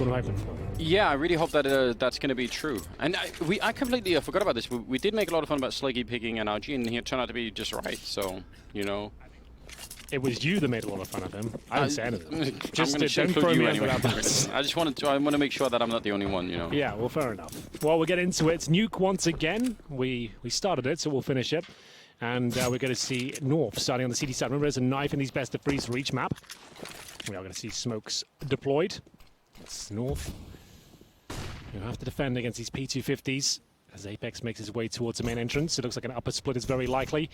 what I'm hoping for. Yeah, I really hope that that's going to be true. And I completely forgot about this. We did make a lot of fun about Sleggy picking NRG, and he turned out to be just right. So, you know. It was you that made a lot of fun of him. I didn't say anything. Just don't throw me anyway. I want to make sure that I'm not the only one, you know. Yeah, well, fair enough. Well, we'll get into it. Nuke once again. We started it, so we'll finish it. And we're going to see North starting on the CD side. Remember, there's a knife in these best of threes for each map. We are going to see smokes deployed. It's North. You have to defend against these P250s. As Apex makes his way towards the main entrance, it looks like an upper split is very likely.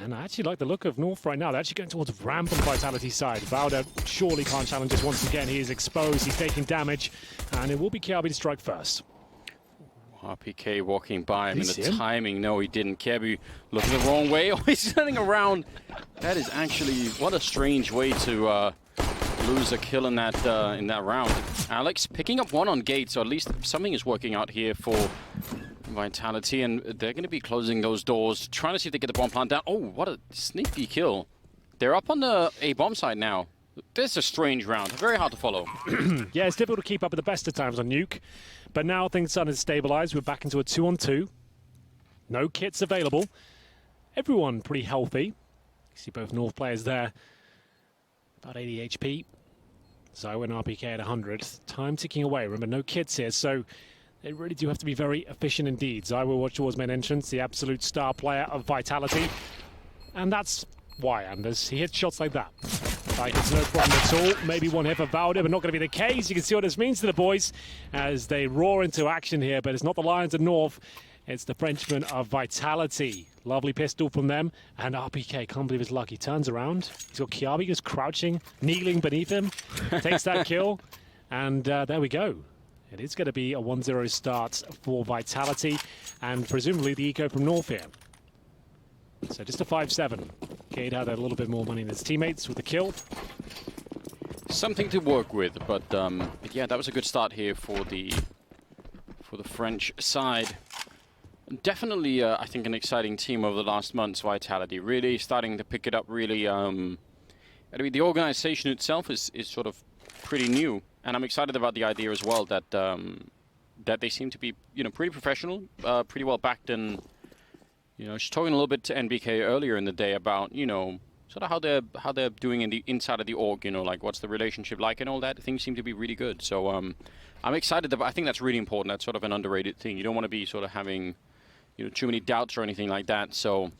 And I actually like the look of North right now. They're actually going towards ramp on Vitality side. Valda surely can't challenge us once again. He is exposed, he's taking damage, and it will be KRB to strike first. RPK walking by him in the timing. No, he didn't. KRB looking the wrong way. Oh, he's turning around. That is actually, what a strange way to lose a kill in that round. Alex picking up one on gate, so at least something is working out here for Vitality, and they're going to be closing those doors, trying to see if they get the bomb plant down. Oh, what a sneaky kill. They're up on the A bomb side now. This is a strange round, very hard to follow. Yeah, it's difficult to keep up at the best of times on Nuke, but now things are starting to stabilize. We're back into a 2-on-2. No kits available. Everyone pretty healthy. You see both North players there. About 80 HP. Zywo and RPK at 100. Time ticking away. Remember, no kits here, so they really do have to be very efficient indeed. Zywo watch towards main entrance, the absolute star player of Vitality. And that's why, Anders. He hits shots like that. Like it's no problem at all. Maybe one hit for Valda, but not going to be the case. You can see what this means to the boys as they roar into action here, but it's not the Lions of North. It's the Frenchman of Vitality. Lovely pistol from them. And RPK, can't believe his luck. He turns around. He's got KRB just crouching, kneeling beneath him. Takes that kill. And there we go. It is going to be a 1-0 start for Vitality. And presumably the eco from North here. So just a 5-7. Cade had a little bit more money than his teammates with the kill. Something to work with, but yeah, that was a good start here for the French side. Definitely, I think, an exciting team over the last months. Vitality really starting to pick it up. Really, I mean, the organization itself is sort of pretty new, and I'm excited about the idea as well that that they seem to be, you know, pretty professional, pretty well backed, and you know, she's talking a little bit to NBK earlier in the day about, you know, sort of how they're doing in the inside of the org, you know, like what's the relationship like and all that. Things seem to be really good. So I'm excited about. I think that's really important. That's sort of an underrated thing. You don't want to be sort of having, you know, too many doubts or anything like that. So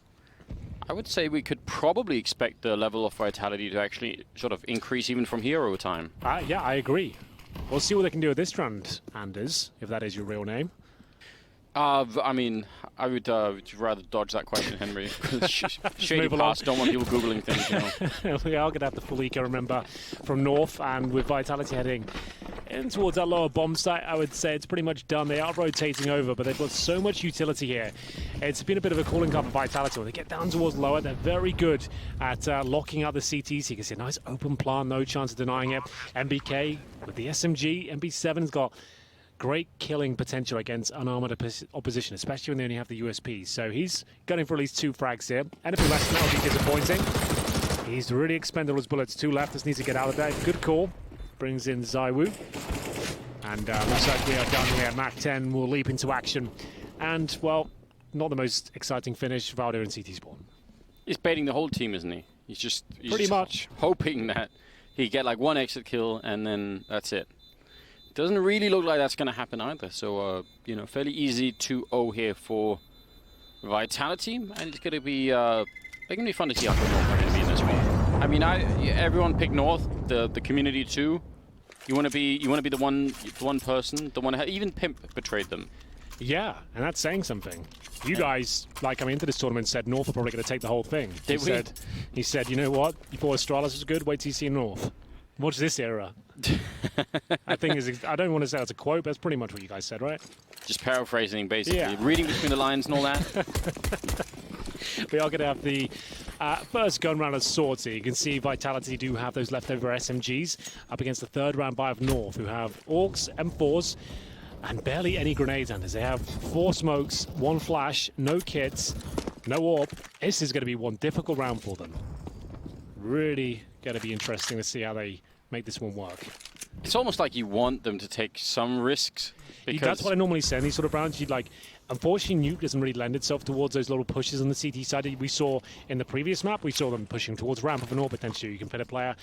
I would say we could probably expect the level of Vitality to actually sort of increase even from here over time. Yeah, I agree. We'll see what they can do with this round, Anders, if that is your real name. I mean, I would rather dodge that question, Henry. Shady past, don't want people Googling things, you know. We are going to have the full eco, remember, from North, and with Vitality heading in towards that lower bomb site, I would say it's pretty much done. They are rotating over, but they've got so much utility here. It's been a bit of a calling card for Vitality. When they get down towards lower, they're very good at locking out the CTs. You can see a nice open plant, no chance of denying it. MBK with the SMG, MB7's got great killing potential against unarmored opposition, especially when they only have the USP. So he's gunning for at least 2 frags here. Anything less than that would be disappointing. He's really expended his bullets. 2 left, just needs to get out of there. Good call. Brings in Zywo. And looks like we are done here. Mach 10 will leap into action. And, well, not the most exciting finish. Valda and CT spawn. He's baiting the whole team, isn't he? He's pretty much hoping that he get like 1 exit kill and then that's it. Doesn't really look like that's going to happen either. So, you know, fairly easy 2-0 here for Vitality. And it's going to be, they're going to be fun to see how good North are going to be in this one. I mean, everyone picked North, the community too. You want to be the one person, the one who even Pimp betrayed them. Yeah, and that's saying something. You guys, like coming into this tournament, said North are probably going to take the whole thing. He said, you know what? You thought Astralis was good. Wait till you see North. Watch this era. I don't want to say that's a quote, but that's pretty much what you guys said, right? Just paraphrasing, basically. Yeah. Reading between the lines and all that. We are going to have the first gun round of sorts here. You can see Vitality do have those leftover SMGs up against the 3rd round by of North, who have AUGs, M4s, and barely any grenades, Anders. They have 4 smokes, 1 flash, no kits, no AWP. This is going to be one difficult round for them. Really going to be interesting to see how they make this one work. It's almost like you want them to take some risks. Because That's what I normally say in these sort of rounds. You'd like, unfortunately, Nuke doesn't really lend itself towards those little pushes on the CT side. We saw in the previous map, we saw them pushing towards ramp of an orbit, potentially. You can put a player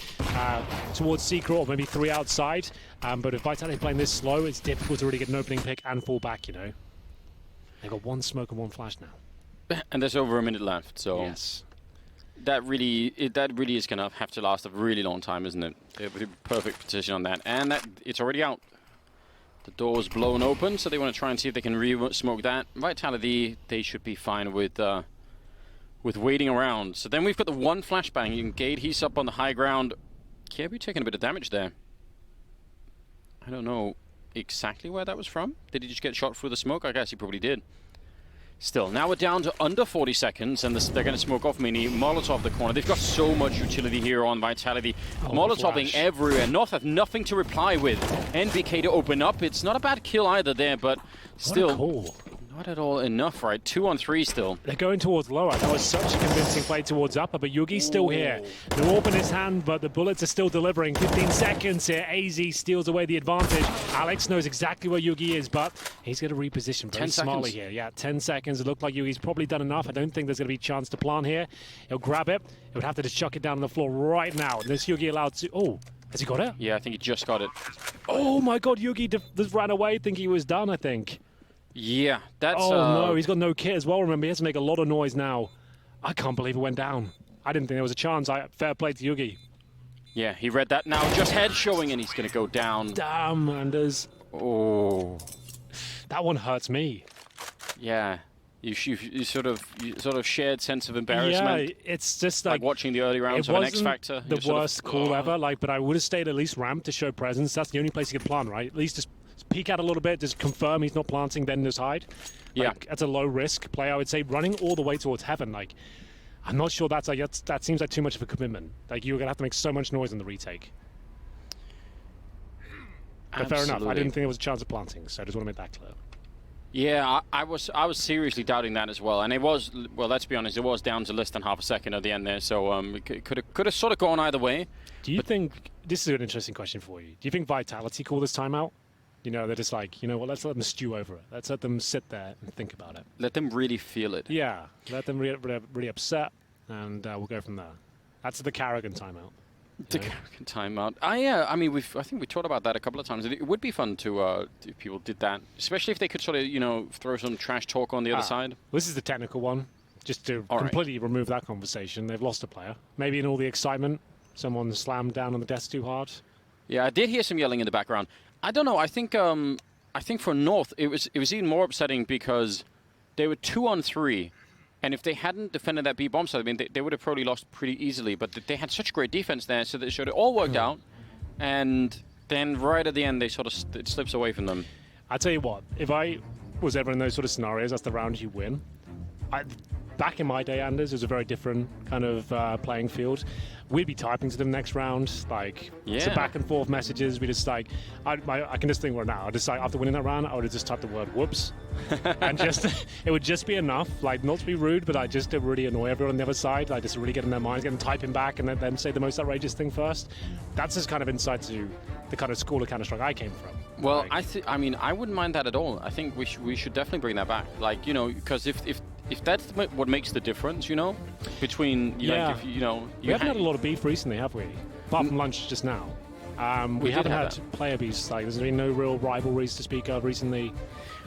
towards secret or maybe 3 outside. But if Vitality playing this slow, it's difficult to really get an opening pick and fall back, you know. They've got 1 smoke and 1 flash now. And there's over a minute left, so yes. that really is going to have to last a really long time, isn't it? Perfect position on that. And it's already out. The door's blown open, so they want to try and see if they can re-smoke that. Vitality, they should be fine with waiting around. So then we've got the 1 flashbang. You can Gade, he's up on the high ground. Kirby taking a bit of damage there. I don't know exactly where that was from. Did he just get shot through the smoke? I guess he probably did. Still, now we're down to under 40 seconds, and they're going to smoke off Mini. Molotov the corner. They've got so much utility here on Vitality. Molotoving everywhere. North have nothing to reply with. NBK to open up. It's not a bad kill either there, but still not at all enough, right? 2 on 3 still. They're going towards lower. That was such a convincing play towards upper, but Yugi's still here. The orb in his hand, but the bullets are still delivering. 15 seconds here. AZ steals away the advantage. Alex knows exactly where Yugi is, but he's going to reposition very smartly here. Yeah, 10 seconds. It looked like Yugi's probably done enough. I don't think there's going to be a chance to plant here. He'll grab it. He would have to just chuck it down on the floor right now. This Yugi allowed to... Oh, has he got it? Yeah, I think he just got it. Oh my god, Yugi just ran away thinking he was done, I think. Yeah, that's... Oh no, he's got no kit as well, remember. He has to make a lot of noise now. I can't believe it went down. I didn't think there was a chance. Fair play to Yugi. Yeah, he read that now. Just head showing, and he's going to go down. Damn, Anders. Oh. That one hurts me. Yeah. You sort of shared sense of embarrassment. Yeah, it's just like watching the early rounds of an X Factor. The worst call ever, but I would have stayed at least ramp to show presence. That's the only place you can plant, right? At least just peek out a little bit, just confirm he's not planting, then just hide. Yeah. That's a low risk play, I would say. Running all the way towards heaven, I'm not sure that seems like too much of a commitment. You're going to have to make so much noise in the retake. But fair enough, I didn't think there was a chance of planting, so I just want to make that clear. Yeah, I was seriously doubting that as well, and it was, well, let's be honest, it was down to less than half a second at the end there, so it could have sort of gone either way. Do you think, this is an interesting question for you, do you think Vitality call this timeout? You know, they're just like, you know what, let's let them stew over it. Let's let them sit there and think about it. Let them really feel it. Yeah, let them really upset, and we'll go from there. That's the Carrigan timeout. The Carrigan timeout. I mean, I think we talked about that a couple of times. It would be fun to if people did that, especially if they could sort of, you know, throw some trash talk on the other side. This is the technical one, just to completely remove that conversation. They've lost a player. Maybe in all the excitement, someone slammed down on the desk too hard. Yeah, I did hear some yelling in the background. I don't know. I think for North, it was even more upsetting because they were 2 on 3. And if they hadn't defended that B bomb side, I mean, they would have probably lost pretty easily. But they had such great defense there, so it all worked out. And then right at the end, it slips away from them. I tell you what, if I was ever in those sort of scenarios, that's the round you win. Back in my day, Anders, it was a very different kind of playing field. We'd be typing to them next round, some back and forth messages. We just I can just think right now. I just after winning that round, I would have just typed the word "whoops," and it would just be enough. Not to be rude, but just to really annoy everyone on the other side. Just really get in their minds, get them typing back, and then say the most outrageous thing first. That's just kind of insight to the kind of school of Counter-Strike I came from. Well, I mean, I wouldn't mind that at all. I think we should definitely bring that back. Because if that's what makes the difference, you know, between we haven't had a lot of beef recently, have we? Apart from lunch just now. We haven't had player beefs. There's been no real rivalries to speak of recently.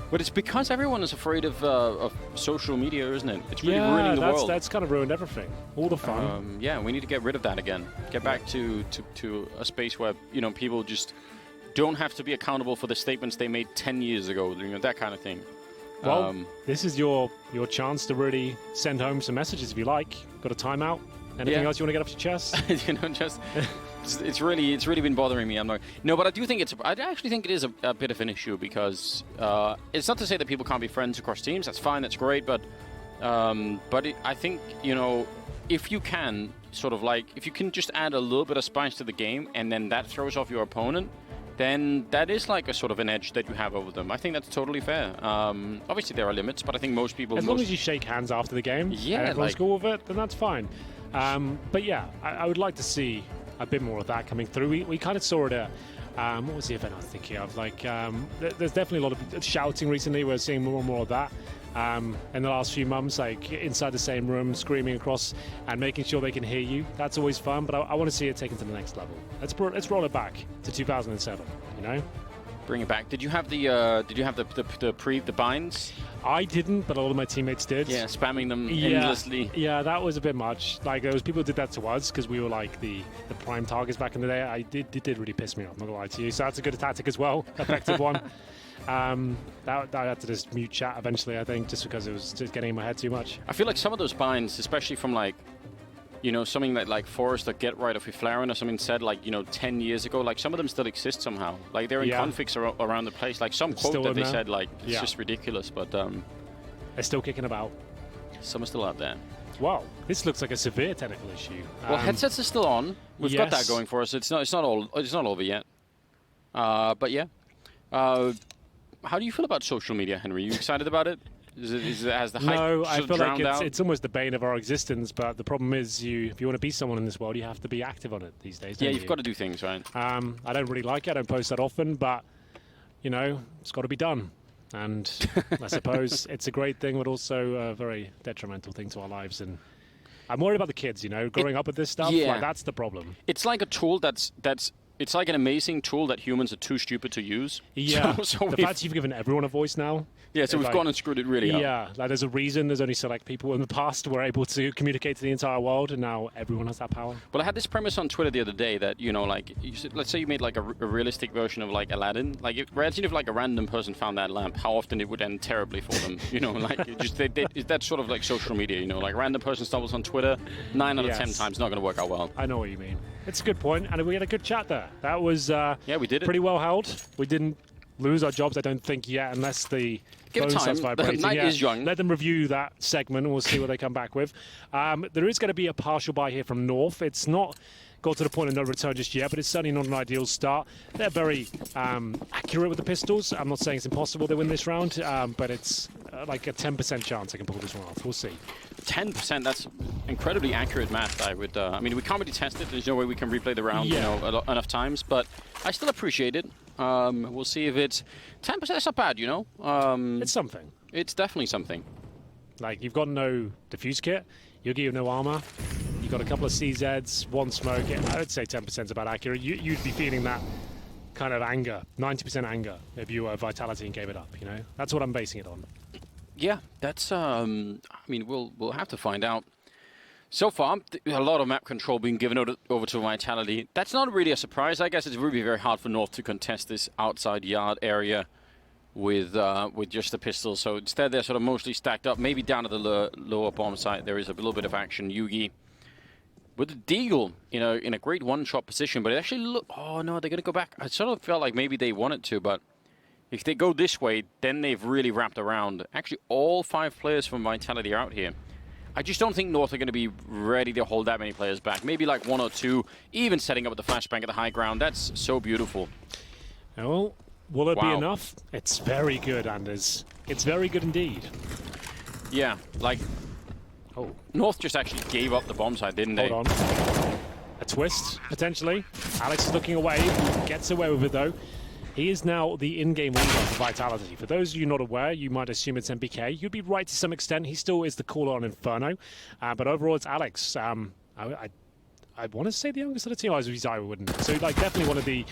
But it's because everyone is afraid of social media, isn't it? It's really ruining the world. That's kind of ruined everything. All the fun. Yeah, we need to get rid of that again. Get back to a space where people just don't have to be accountable for the statements they made 10 years ago. That kind of thing. Well, this is your chance to really send home some messages if you like. Got a timeout? Anything else you want to get off your chest? It's really been bothering me. But I do think I actually think it is a bit of an issue because it's not to say that people can't be friends across teams. That's fine. That's great. But I think if you can if you can just add a little bit of spice to the game and then that throws off your opponent, then that is like a sort of an edge that you have over them. I think that's totally fair. Obviously, there are limits, but I think most people... As long as you shake hands after the game and everyone's cool with it, then that's fine. But yeah, I would like to see a bit more of that coming through. We kind of saw it What was the event I was thinking of? Like, there's definitely a lot of shouting recently. We're seeing more and more of that. In the last few months, like inside the same room, screaming across and making sure they can hear you. That's always fun, but I want to see it taken to the next level. Let's roll it back to 2007. You know, bring it back. Did you have the the binds? I didn't, but a lot of my teammates did. Yeah, spamming them endlessly. Yeah, that was a bit much. Like there was people who did that to us because we were like the prime targets back in the day. It did really piss me off. I'm not gonna lie to you. So that's a good tactic as well, effective one. That I had to just mute chat eventually, I think, just because it was just getting in my head too much. I feel like some of those binds, especially from like, you know, something that like Forrest or Get Right or Flaren or something said like, you know, 10 years ago, like some of them still exist somehow. Like they're in configs around the place. Like some quote that they said, like, it's just ridiculous, but they're still kicking about. Some are still out there. Wow, this looks like a severe technical issue. Well, headsets are still on. We've got that going for us. It's not over yet. But yeah. How do you feel about social media, Henry? Are you excited about it? Has the hype No, I feel like out? it's almost the bane of our existence. But the problem is, if you want to be someone in this world, you have to be active on it these days. Yeah, you've got to do things, right? I don't really like it. I don't post that often, but you know, it's got to be done. And I suppose it's a great thing, but also a very detrimental thing to our lives. And I'm worried about the kids. You know, growing up with this stuff. Yeah. Like, that's the problem. It's like a tool that's. It's like an amazing tool that humans are too stupid to use. Yeah, so the fact you've given everyone a voice now. Yeah, so we've gone and screwed it really up. Yeah, like there's a reason there's only select people in the past who were able to communicate to the entire world, and now everyone has that power. Well, I had this premise on Twitter the other day that, you know, like, let's say you made like a realistic version of like Aladdin. Like, imagine if like a random person found that lamp, how often it would end terribly for them. You know, like, that's sort of like social media, you know, like random person stumbles on Twitter, 9 out of 10 times not going to work out well. I know what you mean. It's a good point, and we had a good chat there. That was yeah, we did it. Pretty well held. We didn't lose our jobs, I don't think, yet, unless the phone starts vibrating. Night is young. Let them review that segment, and we'll see what they come back with. There is going to be a partial buy here from North. It's not got to the point of no return just yet, but it's certainly not an ideal start. They're very accurate with the pistols. I'm not saying it's impossible they win this round, but it's like a 10% chance I can pull this one off. We'll see. 10%, that's incredibly accurate math. I mean, we can't really test it. There's no way we can replay the round, you know, enough times, but I still appreciate it. We'll see if it's 10%. That's not bad, you know. It's something. It's definitely something. Like, you've got no defuse kit, Yugi have no armor, you've got a couple of CZs, one smoke. I would say 10% is about accurate. You'd be feeling that kind of anger, 90% anger, if you were Vitality and gave it up, you know? That's what I'm basing it on. Yeah, that's, I mean, we'll have to find out. So far, a lot of map control being given over to Vitality. That's not really a surprise. I guess it's really very hard for North to contest this outside yard area with just the pistols. So instead, they're sort of mostly stacked up. Maybe down at the lower bomb site, there is a little bit of action. Yugi with the Deagle, you know, in a great one-shot position. But it actually look. Oh no, they're gonna go back. I sort of felt like maybe they wanted to, but if they go this way, then they've really wrapped around. Actually, all 5 players from Vitality are out here. I just don't think North are going to be ready to hold that many players back. Maybe like 1 or 2, even setting up with the flashbang at the high ground. That's so beautiful. Well, will it be enough? It's very good, Anders. It's very good indeed. Yeah, like, North just actually gave up the bomb site, didn't they? Hold on. A twist, potentially. Alex is looking away. Gets away with it, though. He is now the in-game leader for Vitality. For those of you not aware, you might assume it's MBK. You'd be right to some extent. He still is the caller on Inferno. But overall, it's Alex. I want to say the youngest of the team. I wouldn't. So, like, definitely one of the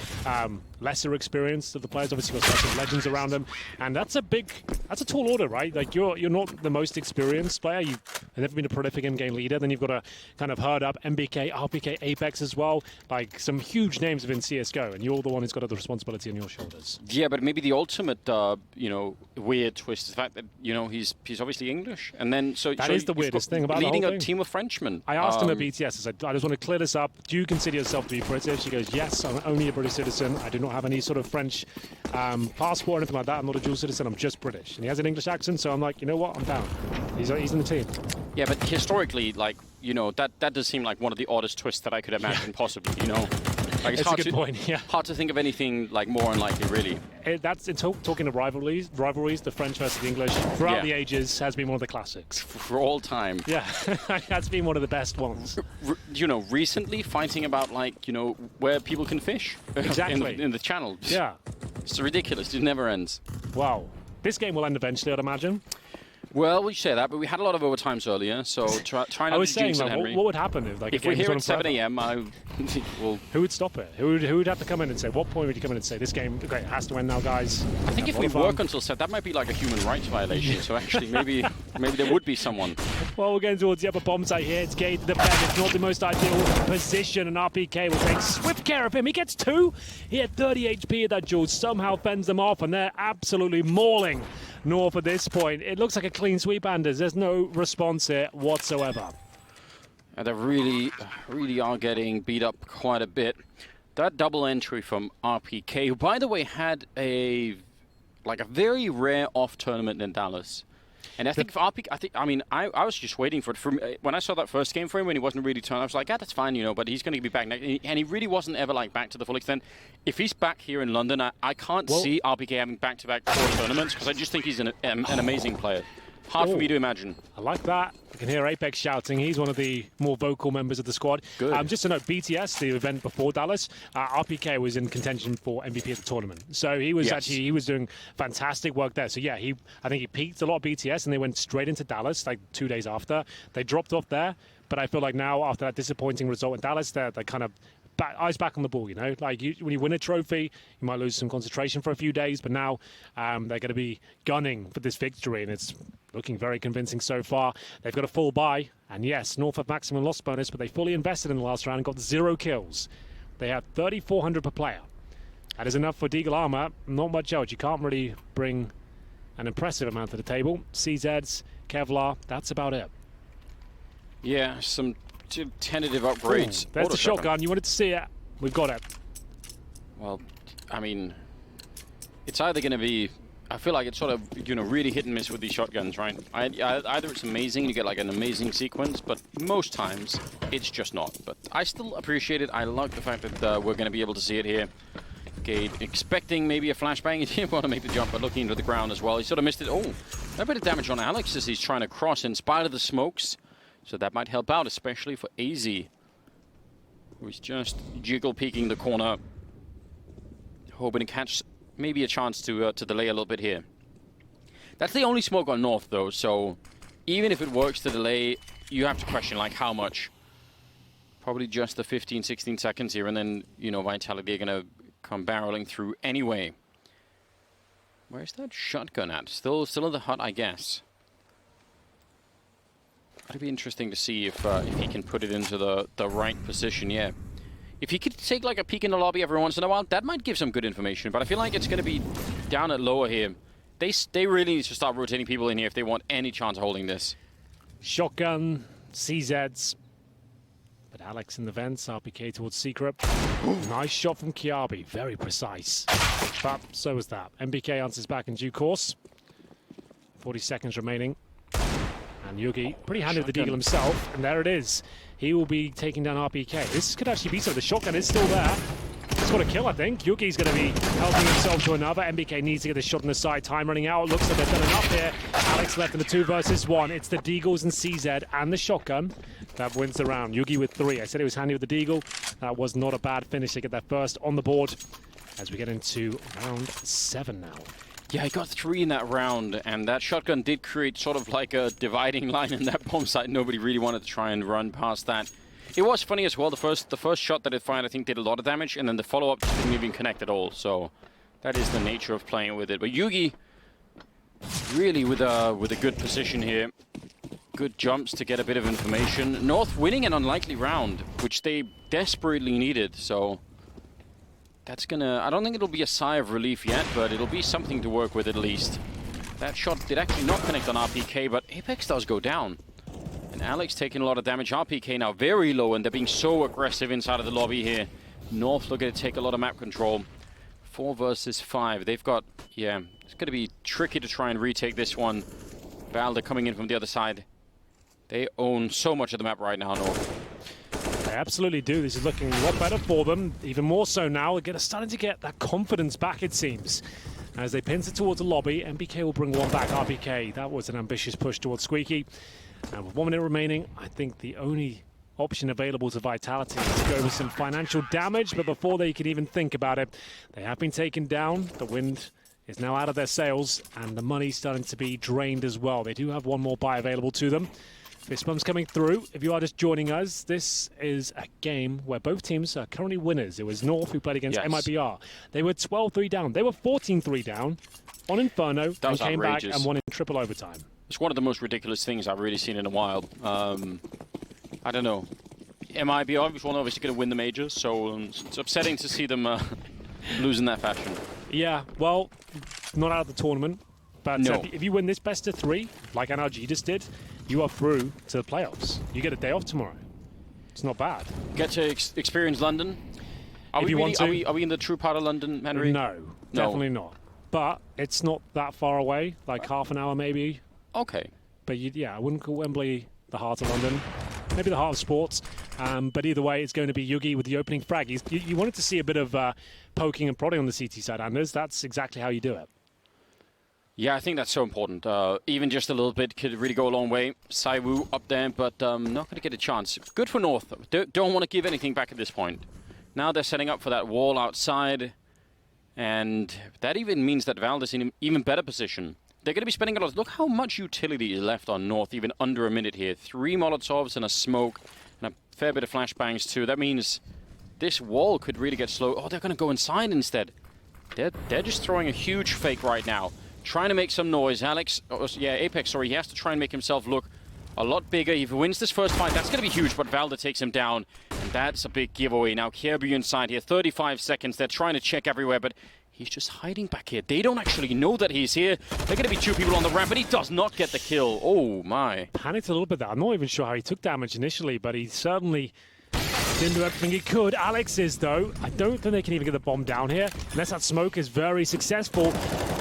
lesser experienced of the players. Obviously, got some legends around him, and that's a tall order, right? Like, you're not the most experienced player. You've never been a prolific in-game leader. Then you've got to kind of herd up MBK, RPK, Apex as well. Like, some huge names within CS:GO, and you're the one who's got the responsibility on your shoulders. Yeah, but maybe the ultimate, you know, weird twist is the fact that, you know, he's obviously English, and then that is the weirdest thing about the whole leading thing. a team of Frenchmen. I asked him at BTS. I said, I just want to clear this up. Do you consider yourself to be British? He goes, yes, I'm only a British citizen. I do not have any sort of French passport or anything like that. I'm not a dual citizen. I'm just British. And he has an English accent, so I'm like, you know what? I'm down. He's in the team. Yeah, but historically, like, you know, that does seem like one of the oddest twists that I could imagine possibly, you know. Like, it's a good point, yeah. hard to think of anything like more unlikely, really. That's talking of rivalries, the French versus the English, throughout the ages, has been one of the classics. For all time. Yeah, that's been one of the best ones. You know, recently fighting about, like, you know, where people can fish. Exactly. in the channel. Yeah. It's ridiculous. It never ends. Wow. This game will end eventually, I'd imagine. Well, we say that, but we had a lot of overtimes earlier, so try not I was to saying, jinx it, like, Henry. what would happen if, like, If we're here at 7 a.m., well, who would stop it? Who would have to come in and say, what point would you come in and say, this game, okay, it has to end now, guys? I think if we work until 7, that might be like a human rights violation, so actually maybe there would be someone. Well, we're going towards the upper bomb site here. It's Gade to defend. It's not the most ideal position, and RPK will take swift care of him. He gets 2. He had 30 HP at that duel, somehow fends them off, and they're absolutely mauling North at this point. It looks like a clean sweep, Anders. There's no response here whatsoever. And they really are getting beat up quite a bit. That double entry from RPK, who, by the way, had a very rare off tournament in Dallas. And I think for RPK, I was just waiting for it. When I saw that first game for him, when he wasn't really turned, I was like, yeah, that's fine, you know, but he's going to be back next. And he really wasn't ever, like, back to the full extent. If he's back here in London, I can't see RPK having back-to-back 4 tournaments, because I just think he's an amazing player. Hard for me to imagine. I like that. You can hear Apex shouting. He's one of the more vocal members of the squad. Good. Just to note, BTS, the event before Dallas, RPK was in contention for MVP of the tournament. So he was he was doing fantastic work there. So yeah, I think he peaked a lot of BTS, and they went straight into Dallas like 2 days after. They dropped off there, but I feel like now after that disappointing result in Dallas, they're kind of eyes back on the ball, you know. Like when you win a trophy, you might lose some concentration for a few days, but now they're going to be gunning for this victory, and it's looking very convincing so far. They've got a full buy, and yes, North have maximum loss bonus, but they fully invested in the last round and got 0 kills. They have 3,400 per player. That is enough for Deagle Armor. Not much else. You can't really bring an impressive amount to the table. CZs, Kevlar, that's about it. Yeah, some tentative upgrades. Ooh, there's the shotgun. You wanted to see it. We've got it. Well, I mean, it's either going to be... I feel like it's sort of, you know, really hit and miss with these shotguns, right? Either it's amazing, you get like an amazing sequence, but most times it's just not. But I still appreciate it. I like the fact that we're going to be able to see it here. Gade expecting maybe a flashbang. He didn't want to make the jump, but looking into the ground as well. He sort of missed it. Oh, a bit of damage on Alex as he's trying to cross in spite of the smokes. So that might help out, especially for AZ, who's just jiggle peeking the corner, hoping to catch maybe a chance to delay a little bit here. That's the only smoke on North, though, so even if it works to delay, you have to question, like, how much. Probably just the 15, 16 seconds here, and then, you know, Vitality are going to come barreling through anyway. Where's that shotgun at? Still in the hut, I guess. It'd be interesting to see if he can put it into the right position, yeah. If he could take like a peek in the lobby every once in a while, that might give some good information, but I feel like it's going to be down at lower here. They really need to start rotating people in here if they want any chance of holding this. Shotgun, CZs. But Alex in the vents, RPK towards Secret. Nice shot from Kiabi, very precise. But so was that. MBK answers back in due course. 40 seconds remaining. And Yugi, pretty handy with the Deagle himself, and there it is. He will be taking down RPK. This could actually be so. The shotgun is still there. It's got a kill, I think. Yugi's going to be helping himself to another. MBK needs to get the shot on the side. Time running out. Looks like they've done enough here. Alex left in the 2 versus 1. It's the Deagles and CZ and the shotgun that wins the round. Yugi with 3. I said he was handy with the Deagle. That was not a bad finish to get that first on the board as we get into round 7 now. Yeah, he got 3 in that round, and that shotgun did create sort of like a dividing line in that bomb site. Nobody really wanted to try and run past that. It was funny as well. The first shot that it fired, I think, did a lot of damage, and then the follow-up just didn't even connect at all. So that is the nature of playing with it. But Yugi, really with a good position here. Good jumps to get a bit of information. North winning an unlikely round, which they desperately needed. So that's gonna... I don't think it'll be a sigh of relief yet, but it'll be something to work with at least. That shot did actually not connect on RPK, but Apex does go down. And Alex taking a lot of damage. RPK now very low, and they're being so aggressive inside of the lobby here. North looking to take a lot of map control. 4 versus 5. They've got... Yeah, it's going to be tricky to try and retake this one. Valda coming in from the other side. They own so much of the map right now, North. They absolutely do. This is looking a lot better for them. Even more so now. They're starting to get that confidence back, it seems. As they pincer towards the lobby, MBK will bring one back. RBK, that was an ambitious push towards Squeaky. And with 1 minute remaining, I think the only option available to Vitality is to go with some financial damage. But before they can even think about it, they have been taken down. The wind is now out of their sails, and the money's starting to be drained as well. They do have one more buy available to them. Fist bump's coming through. If you are just joining us, this is a game where both teams are currently winners. It was North who played against MIBR. They were 12-3 down. They were 14-3 down on Inferno and came back and won in triple overtime. It's one of the most ridiculous things I've really seen in a while. I don't know. MIBR obviously going to win the majors, so it's upsetting to see them lose in that fashion. Yeah, well, not out of the tournament. But no. If you win this best of 3, like NRG just did, you are through to the playoffs. You get a day off tomorrow. It's not bad. Get to experience London. Are we in the true part of London, Henry? No, definitely not. But it's not that far away, like half an hour maybe. Okay. But yeah, I wouldn't call Wembley the heart of London. Maybe the heart of sports. But either way, it's going to be Yugi with the opening frag. You wanted to see a bit of poking and prodding on the CT side, Anders. That's exactly how you do it. Yeah, I think that's so important. Even just a little bit could really go a long way. Saiwu up there, but not going to get a chance. Good for North. Don't want to give anything back at this point. Now they're setting up for that wall outside. And that even means that Valde is in an even better position. They're going to be spending a lot. Look how much utility is left on North, even under a minute here. 3 Molotovs and a smoke, and a fair bit of flashbangs too. That means this wall could really get slow. Oh, they're going to go inside instead. They're just throwing a huge fake right now. Trying to make some noise. Apex, he has to try and make himself look a lot bigger. If he wins this first fight, that's going to be huge, but Valde takes him down, and that's a big giveaway. Now, Kierby inside here, 35 seconds. They're trying to check everywhere, but he's just hiding back here. They don't actually know that he's here. They're going to be 2 people on the ramp, but he does not get the kill. Oh, my. Panicked a little bit there. I'm not even sure how he took damage initially, but he certainly didn't do everything he could. Alex is, though. I don't think they can even get the bomb down here, unless that smoke is very successful.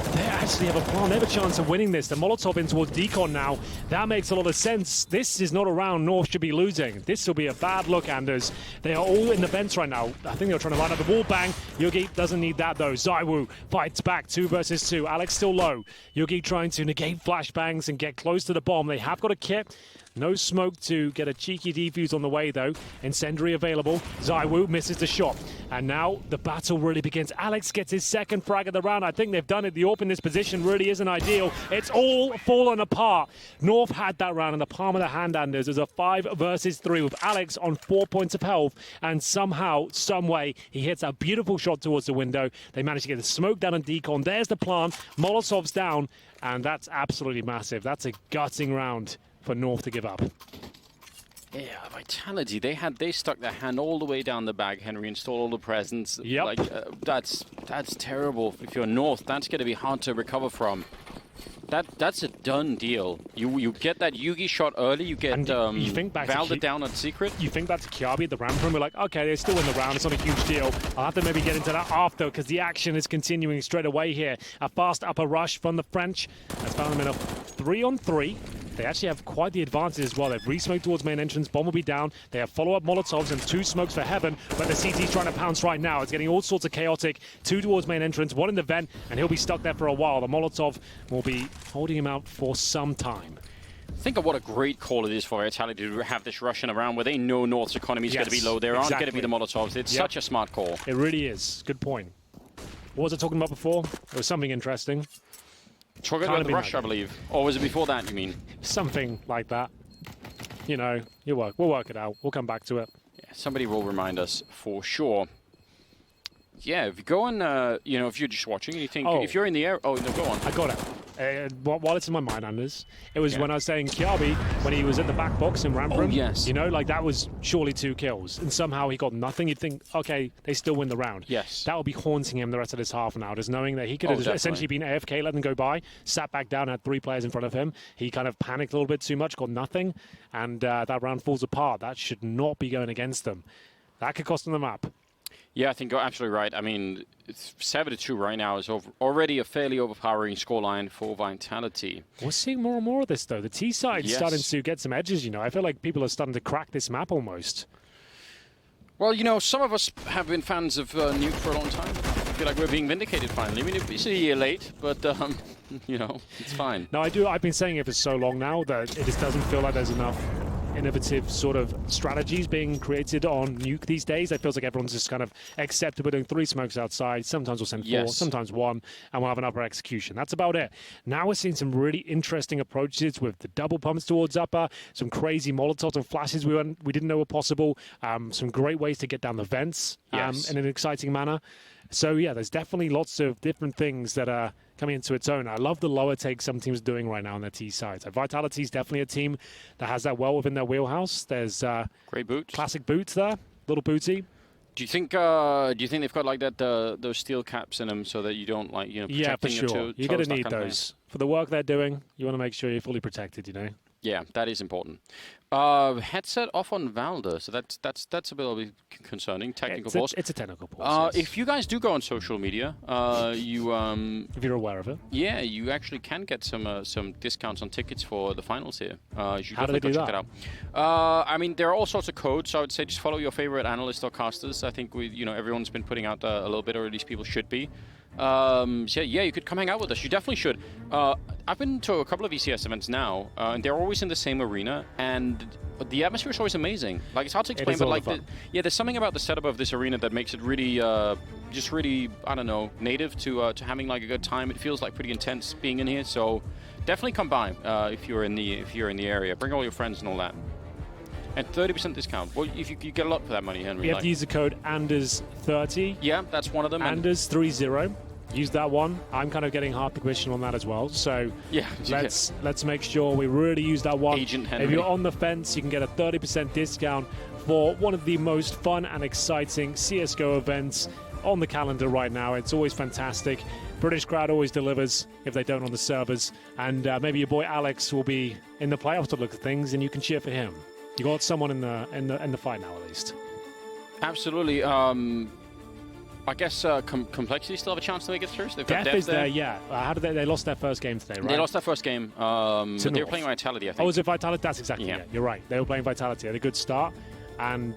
They actually have a plan. They have a chance of winning this. The Molotov in towards Decon now. That makes a lot of sense. This is not a round North should be losing. This will be a bad look, Anders. They are all in the vents right now. I think they're trying to line up the wall bang. Yugi doesn't need that, though. Zaiwu fights back 2 versus 2. Alex still low. Yugi trying to negate flashbangs and get close to the bomb. They have got a kit. No smoke to get a cheeky defuse on the way, though. Incendiary available. Zaiwu misses the shot. And now the battle really begins. Alex gets his second frag of the round. I think they've done it. The AWP in this position really isn't ideal. It's all fallen apart. North had that round in the palm of the hand, Anders. There's a 5 versus 3 with Alex on 4 points of health. And somehow, some way, he hits a beautiful shot towards the window. They manage to get the smoke down on Decon. There's the plan. Molotov's down. And that's absolutely massive. That's a gutting round for North to give up. Yeah, Vitality, they stuck their hand all the way down the bag, Henry, installed all the presents. Yep. Like, that's terrible. If you're North, that's going to be hard to recover from. That's a done deal. You get that Yugi shot early, you get Valde down on secret. You think back to Kyabi at the ramp room, we're like, okay, they still win the round, it's not a huge deal. I'll have to maybe get into that after, because the action is continuing straight away here. A fast upper rush from the French has found them in a 3-on-3. They actually have quite the advantage as well. They've re-smoked towards main entrance. Bomb will be down. They have follow-up Molotovs and 2 smokes for Heaven, but the CT's trying to pounce right now. It's getting all sorts of chaotic. 2 towards main entrance, 1 in the vent, and he'll be stuck there for a while. The Molotov will be holding him out for some time. Think of what a great call it is for Vitality to have this Russian around where they know North's economy is going to be low. There aren't going to be the Molotovs. It's such a smart call. It really is. Good point. What was I talking about before? It was something interesting. Talking about the rush, I believe. Or was it before that, you mean? Something like that. You know, we'll work it out. We'll come back to it. Yeah, somebody will remind us for sure. Yeah, if you go on, if you're just watching and you think, if you're in the air, no, go on. I got it. While it's in my mind, Anders, it was when I was saying Kyabi, when he was at the back box in ramp room. Yes. You know, like that was surely 2 kills. And somehow he got nothing. You'd think, okay, they still win the round. Yes. That would be haunting him the rest of this half now, just knowing that he could have essentially been AFK, let them go by, sat back down, had 3 players in front of him. He kind of panicked a little bit too much, got nothing, and that round falls apart. That should not be going against them. That could cost them the map. Yeah, I think you're absolutely right. I mean, 7-2 right now is already a fairly overpowering scoreline for Vitality. We're seeing more and more of this, though. The T side is starting to get some edges, you know. I feel like people are starting to crack this map almost. Well, you know, some of us have been fans of Nuke for a long time. I feel like we're being vindicated finally. I mean, it's a year late, but, you know, it's fine. No, I do. I've been saying it for so long now that it just doesn't feel like there's enough innovative sort of strategies being created on Nuke these days. It feels like everyone's just kind of accepted we're doing 3 smokes outside. Sometimes we'll send 4, sometimes 1, and we'll have an upper execution. That's about it. Now we're seeing some really interesting approaches with the double pumps towards upper, some crazy molotovs and flashes we didn't know were possible, some great ways to get down the vents in an exciting manner. So yeah, there's definitely lots of different things that are coming into its own. I love the lower take some teams are doing right now on their T side. So Vitality is definitely a team that has that well within their wheelhouse. There's great boots, classic boots there, little booty. Do you think they've got like that those steel caps in them so that you don't like yeah, for protecting sure. your You're going to need those for the work they're doing. You want to make sure you're fully protected. You know. Yeah, that is important. Headset off on Valder, so that's a bit concerning. Technical pause. It's a technical pause. Yes. If you guys do go on social media, if you're aware of it, yeah, you actually can get some discounts on tickets for the finals here. You should How do they do check that? it out. I mean, there are all sorts of codes. So I would say just follow your favorite analysts or casters. I think everyone's been putting out a little bit, or at least people should be. So yeah, you could come hang out with us. You definitely should. I've been to a couple of ECS events now, and they're always in the same arena, and the atmosphere is always amazing. Like, it's hard to explain, but like, there's something about the setup of this arena that makes it really, just really, I don't know, native to having like a good time. It feels like pretty intense being in here. So definitely come by if you're in the area. Bring all your friends and all that. And 30% discount. Well, if you get a lot for that money, Henry. You have to use the code Anders30. Yeah, that's one of them. Anders30. Use that one. I'm kind of getting half the commission on that as well. So yeah, let's make sure we really use that one. Agent Henry. If you're on the fence, you can get a 30% discount for one of the most fun and exciting CSGO events on the calendar right now. It's always fantastic. British crowd always delivers if they don't on the servers. And maybe your boy Alex will be in the playoffs to look at things, and you can cheer for him. You got someone in the fight now, at least. Absolutely. I guess Complexity still have a chance to make it through. So they've got Def is there, yeah. How did they lost their first game today, right? They lost their first game. But they were playing Vitality, I think. Oh, was it Vitality? That's exactly it. You're right. They were playing Vitality. They had a good start, and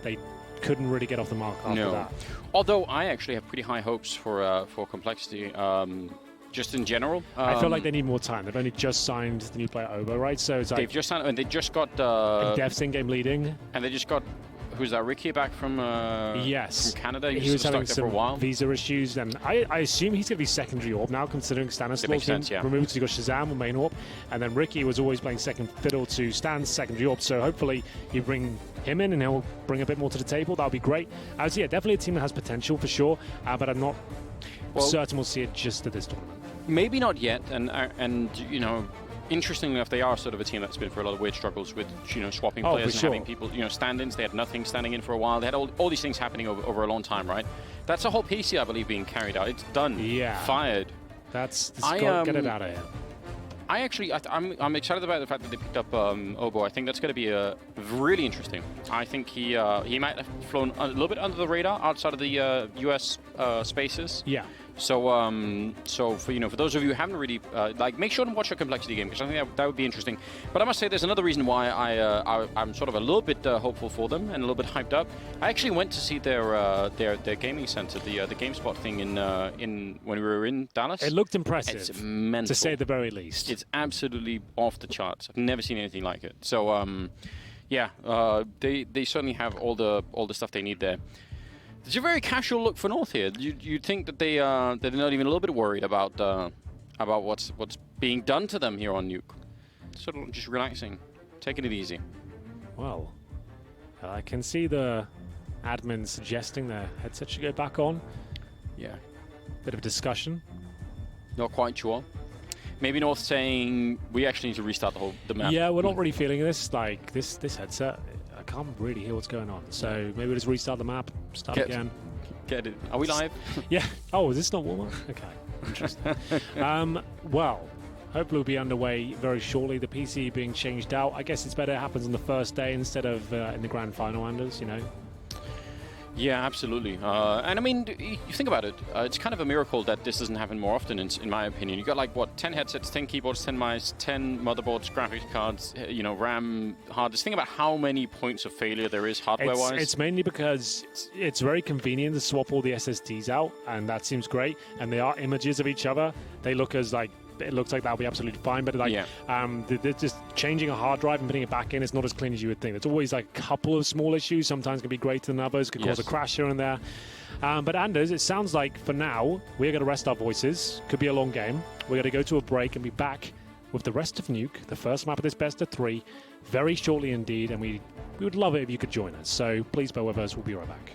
they couldn't really get off the mark after that. Although I actually have pretty high hopes for Complexity. Just in general. I feel like they need more time. They've only just signed the new player Obo, right? So it's like they've just signed, and they just got and Dev's in-game leading. And they just got who's that? Ricky back from yes, from Canada. He was having stuck there some for a while. visa issues, and I assume he's going to be secondary orb now, considering Stanislav's been removed. So you got Shazam on main orb, and then Ricky was always playing second fiddle to Stan's secondary orb. So hopefully you bring him in, and he'll bring a bit more to the table. That'll be great. Yeah, definitely a team that has potential for sure, but I'm not certain we'll see it just at this tournament. Maybe not yet, and you know, interestingly enough, they are sort of a team that's been for a lot of weird struggles with swapping players and having people stand-ins. They had nothing standing in for a while. They had all these things happening over a long time, right? That's a whole PC, I believe, being carried out. It's done. Yeah. Fired. Get it out of here. I'm excited about the fact that they picked up Obo. I think that's going to be really interesting. I think he might have flown a little bit under the radar outside of the US spaces. Yeah. So for those of you who haven't really make sure to watch a Complexity game, because I think that would be interesting. But I must say, there's another reason why I'm sort of a little bit hopeful for them and a little bit hyped up. I actually went to see their gaming center, the GameSpot thing in when we were in Dallas. It looked impressive. It's mental, to say the very least. It's absolutely off the charts. I've never seen anything like it. So they certainly have all the stuff they need there. It's a very casual look for North here. You'd think that they're not even a little bit worried about what's being done to them here on Nuke. Sort of just relaxing, taking it easy. Well, I can see the admin suggesting their headset should go back on. Yeah. Bit of a discussion. Not quite sure. Maybe North saying we actually need to restart the map. Yeah, we're not really feeling this. Like this headset, I can't really hear what's going on. So maybe we'll just restart the map, start again. Get it. Are we live? Yeah. Oh, is this not warm? Okay. Interesting. Well, hopefully we'll be underway very shortly. The PC being changed out. I guess it's better it happens on the first day instead of in the grand final, Anders, Yeah, absolutely. And I mean, you think about it, it's kind of a miracle that this doesn't happen more often, in my opinion. You got like, what, 10 headsets, 10 keyboards, 10 mice, 10 motherboards, graphics cards, you know, RAM, hard disk. Think about how many points of failure there is hardware-wise. It's mainly because it's very convenient to swap all the SSDs out, and that seems great. And they are images of each other. They look as like, it looks like that'll be absolutely fine, but like, they're just changing a hard drive and putting it back in, it's not as clean as you would think. There's always like a couple of small issues, sometimes can be greater than others, could cause a crash here and there. But Anders, it sounds like for now, we're going to rest our voices. Could be a long game. We're going to go to a break and be back with the rest of Nuke, the first map of this best of 3, very shortly indeed, and we would love it if you could join us. So please bear with us, we'll be right back.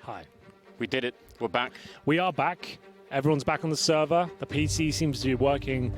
Hi. We did it. We're back. We are back. Everyone's back on the server. The PC seems to be working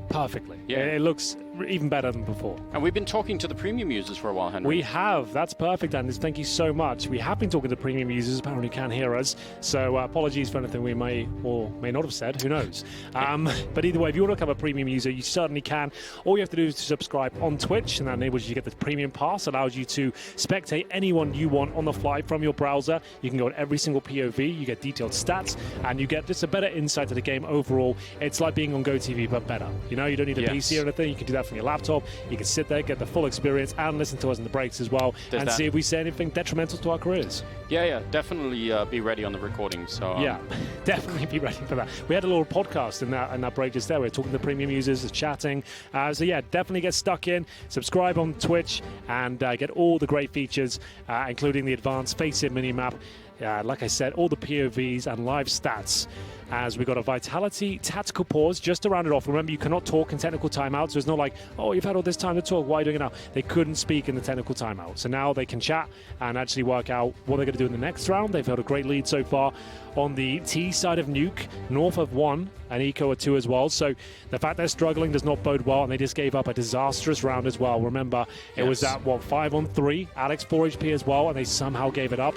perfectly. Yeah. It looks even better than before. And we've been talking to the premium users for a while, Henry. We have. That's perfect, Anders. Thank you so much. We have been talking to premium users. Apparently can't hear us. So apologies for anything we may or may not have said. Who knows? But either way, if you want to become a premium user, you certainly can. All you have to do is to subscribe on Twitch, and that enables you to get the premium pass. Allows you to spectate anyone you want on the fly from your browser. You can go on every single POV. You get detailed stats, and you get just a better insight to the game overall. It's like being on GoTV, but better. You know, you don't need a PC or anything. You can do that from your laptop. You can sit there, get the full experience, and listen to us in the breaks as well, and see if we say anything detrimental to our careers. Yeah, definitely be ready on the recording. So yeah, definitely be ready for that. We had a little podcast in that break just there. We were talking to the premium users, chatting. So yeah, definitely get stuck in. Subscribe on Twitch and get all the great features, including the advanced Face-It minimap. Like I said, all the POVs and live stats. As we got a Vitality tactical pause just to round it off. Remember, you cannot talk in technical timeouts. So it's not like, oh, you've had all this time to talk. Why are you doing it now? They couldn't speak in the technical timeout. So now they can chat and actually work out what they're going to do in the next round. They've held a great lead so far on the T side of Nuke. North have 1 and Eco are 2 as well. So the fact they're struggling does not bode well, and they just gave up a disastrous round as well. Remember, it was that, 5-on-3. Alex 4 HP as well, and they somehow gave it up.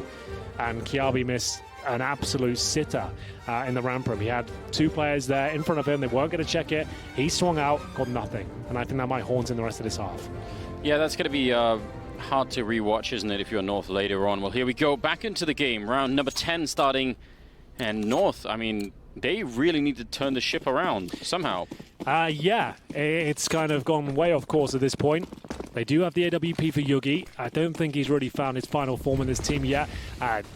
And Kiabi missed an absolute sitter in the ramp room. He had 2 players there in front of him. They weren't going to check it. He swung out, got nothing. And I think that might haunt in the rest of this half. Yeah, that's going to be hard to rewatch, isn't it, if you're North later on? Well, here we go. Back into the game. Round number 10 starting. And North, I mean, they really need to turn the ship around somehow. Yeah, it's kind of gone way off course at this point. They do have the AWP for Yugi. I don't think he's really found his final form in this team yet.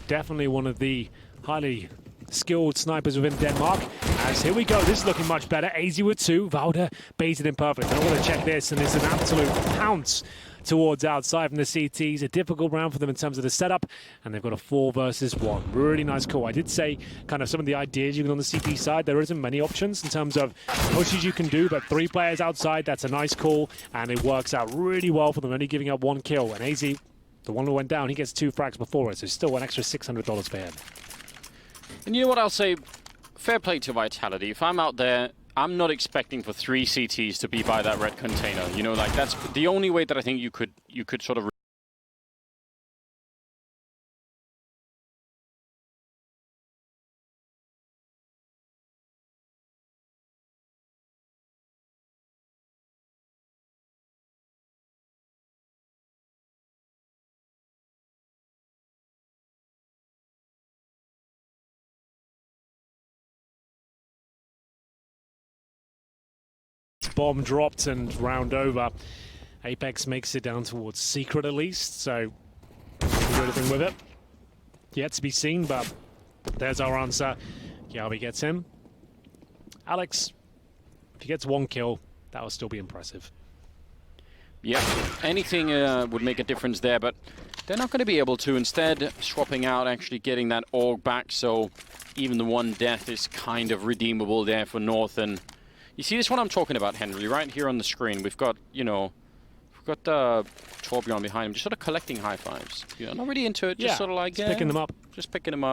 Definitely one of the highly skilled snipers within Denmark. As here we go, this is looking much better. AZ with 2, Valda baited him perfect. I'm going to check this, and it's an absolute pounce towards outside from the CTs. A difficult round for them in terms of the setup, and they've got a 4 versus 1. Really nice call. I did say kind of some of the ideas you can on the CT side. There isn't many options in terms of pushes you can do, but 3 players outside, that's a nice call, and it works out really well for them, only giving up 1 kill. And AZ, the one who went down, he gets 2 frags before it, so still an extra $600 for him. And you know what I'll say? Fair play to Vitality. If I'm out there, I'm not expecting for 3 CTs to be by that red container. You know, like that's the only way that I think you could sort of bomb dropped and round over. Apex makes it down towards Secret at least, so can do anything with it. Yet to be seen, but there's our answer. Kiabi gets him. Alex, if he gets 1 kill, that will still be impressive. Yeah, anything would make a difference there, but they're not going to be able to. Instead, swapping out, actually getting that AUG back, so even the 1 death is kind of redeemable there for North. And you see this one I'm talking about, Henry, right here on the screen. We've got, you know, we've got Torbjorn behind him, just sort of collecting high fives. You know, not really into it, just sort of like, picking them up. Just picking them up.